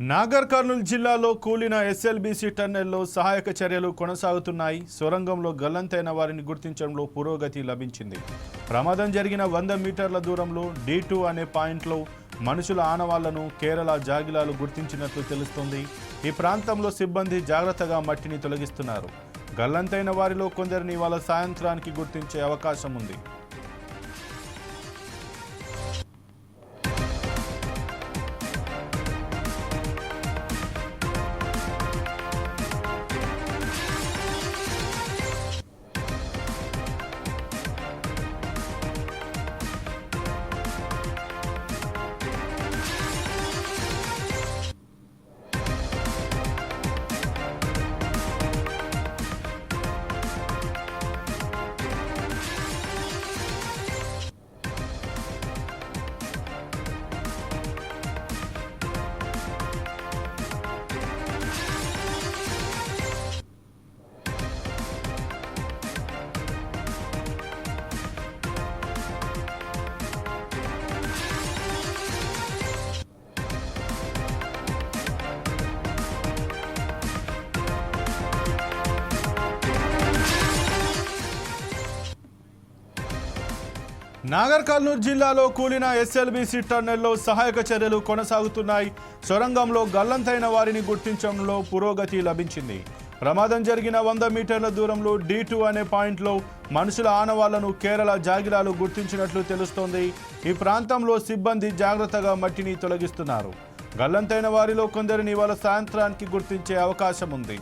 నాగర్ కర్నూలు జిల్లాలో కూలిన ఎస్ఎల్బీసీ టన్నెల్లో సహాయక చర్యలు కొనసాగుతున్నాయి. సొరంగంలో గల్లంతైన వారిని గుర్తించడంలో పురోగతి లభించింది. ప్రమాదం జరిగిన 100 మీటర్ల దూరంలో D2 అనే పాయింట్లో మనుషుల ఆనవాళ్లను కేరళ జాగిలాలు గుర్తించినట్లు తెలుస్తోంది. ఈ ప్రాంతంలో సిబ్బంది జాగ్రత్తగా మట్టిని తొలగిస్తున్నారు. గల్లంతైన వారిలో కొందరిని ఇవాళ సాయంత్రానికి గుర్తించే అవకాశం ఉంది. నాగర్ కర్నూలు జిల్లాలో కూలిన ఎస్ఎల్బీసీ టన్నెల్లో సహాయక చర్యలు కొనసాగుతున్నాయి. సొరంగంలో గల్లంతైన వారిని గుర్తించడంలో పురోగతి లభించింది. ప్రమాదం జరిగిన 100 మీటర్ల దూరంలో D2 అనే పాయింట్లో మనుషుల ఆనవాళ్లను కేరళ జాగిలాలు గుర్తించినట్లు తెలుస్తోంది. ఈ ప్రాంతంలో సిబ్బంది జాగ్రత్తగా మట్టిని తొలగిస్తున్నారు. గల్లంతైన వారిలో కొందరిని ఇవాళ సాయంత్రానికి గుర్తించే అవకాశం ఉంది.